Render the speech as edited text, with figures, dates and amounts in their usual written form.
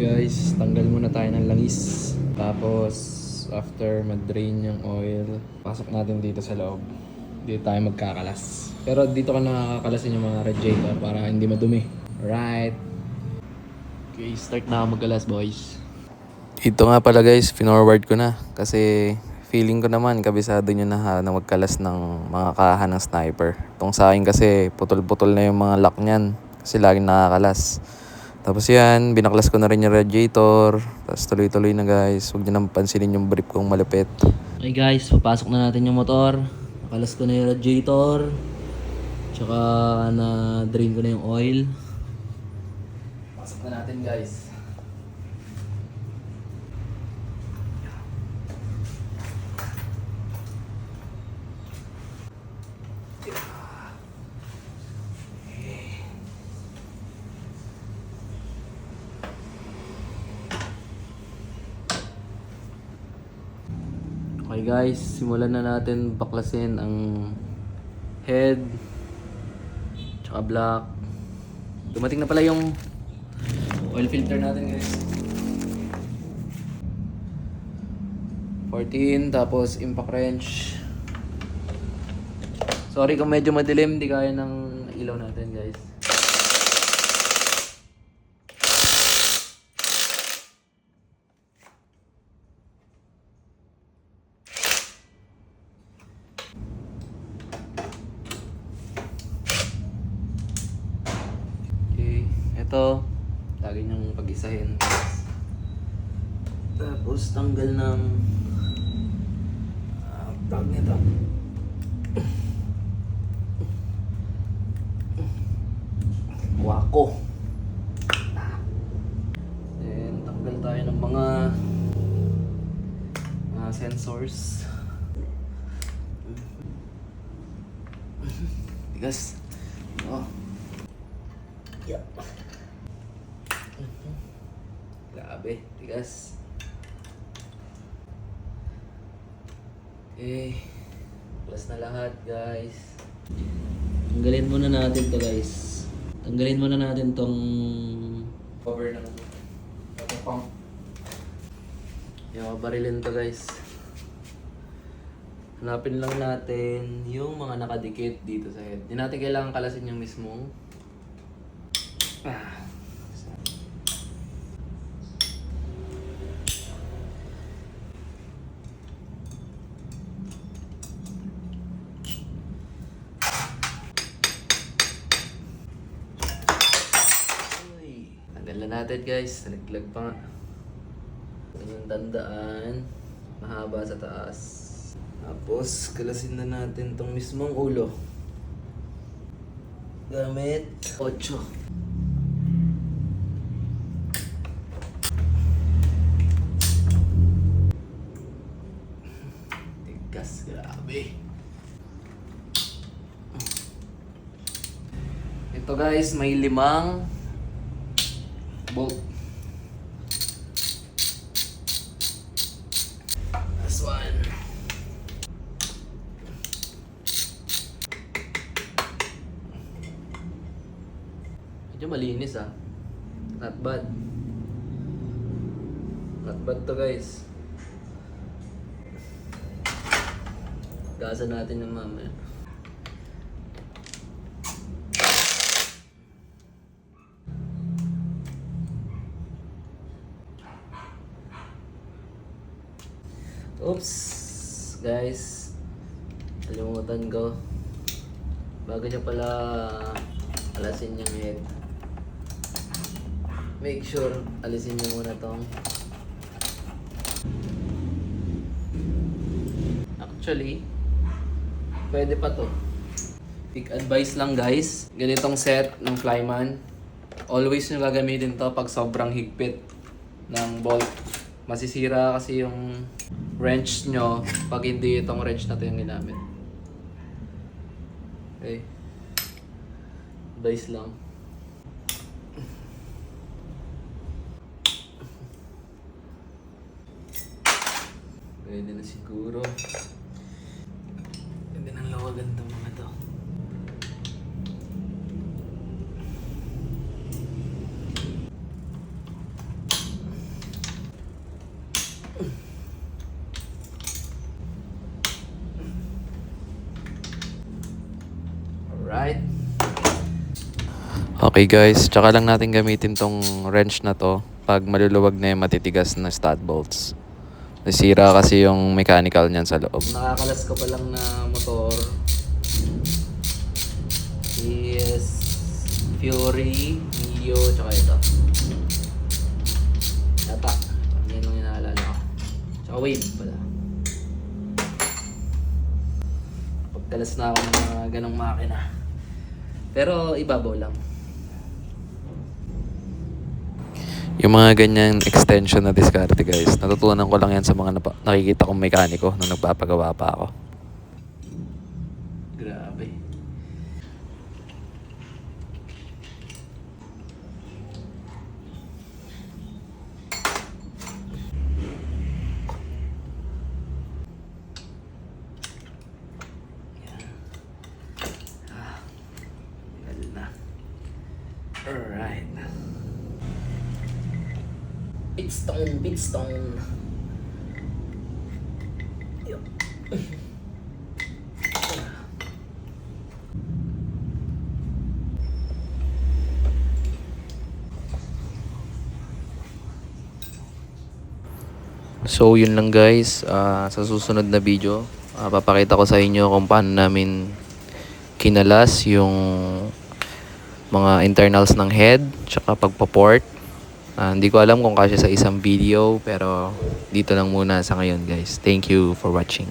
Guys, tanggal muna tayo ng langis. Tapos, after mag-drain yung oil, pasok natin dito sa loob. Dito tayo magkakalas. Pero dito ka nakakalasin yung mga radiator para hindi madumi. Right. Okay, start na ako magkalas, boys. Ito nga pala guys, pinorward ko na. Kasi feeling ko naman, kabisado nyo na magkalas ng mga kaha ng sniper. Itong sa akin kasi, putol-putol na yung mga lock nyan. Kasi laging nakakalas. Tapos yan, binaklas ko na rin yung radiator. Tapos tuloy-tuloy na guys. Huwag nyo nang pansinin yung brief kong malupit. Okay guys, papasok na natin yung motor. Nakalas ko na yung radiator. Tsaka na-drain ko na yung oil. Pasok na natin guys. Okay guys, simulan na natin baklasin ang head tsaka block. Dumating na pala yung oil filter natin guys. 14, tapos impact wrench. Sorry kung medyo madilim, di kaya ng ilaw natin guys. Ito, lagi niyong pag-isahin. Tapos tanggal ng tag nito. Wako. Then tanggal tayo ng mga sensors. Tigas. Oh. Yeah. Grabe, tigas. Okay. Plus na lahat, guys. Tanggalin muna natin to, guys. Tanggalin muna natin tong cover ng pump. Yung barilin to, guys. Hanapin lang natin yung mga nakadikit dito sa head. Hindi natin kailangan kalasin yung mismong tanggal na natin guys, nalaglag pa nga. Yung tandaan, mahaba sa taas. Tapos, kalasin na natin tong mismong ulo. Gamit 8. Tigas, grabe. Ito guys, may 5 bolt. Last one. Medyo malinis ah. Not bad. Not bad to guys. Gasan natin yung mamaya. Oops, guys, kalimutan ko. Bago nyo pala alasin yung head, make sure alisin nyo muna tong. Actually, pwede pa to. Big advice lang guys, ganitong set ng Flyman, always nyo gagamitin to pag sobrang higpit ng bolt. Masisira kasi yung wrench nyo pag hindi itong wrench na ito yung ginamit. Okay. Advice lang. Pwede na siguro. Pwede nang lawagan itong mga to. Alright. Okay guys, tsaka lang natin gamitin tong wrench na to pag maluluwag na yung matitigas na stud bolts. Nasira kasi yung mechanical niyan sa loob. Nakakalas ko pa lang na motor is Fury, Mio, tsaka ito. Yata. Yan lang yung naalala ko. Tsaka Wave pala. Pagkalas na ako ng mga ganong makina. Pero ibabaw lang. Yung mga ganyang extension na diskarte guys, natutunan ko lang yan sa mga nakikita kong mekaniko nung nagpapagawa pa ako. Grabe. Alright. Pitstone. Yup. So yun lang guys, sa susunod na video, papakita ko sa inyo kung paano namin kinalas yung mga internals ng head, tsaka pagpaport. Hindi ko alam kung kasya sa isang video, pero dito lang muna sa ngayon guys. Thank you for watching.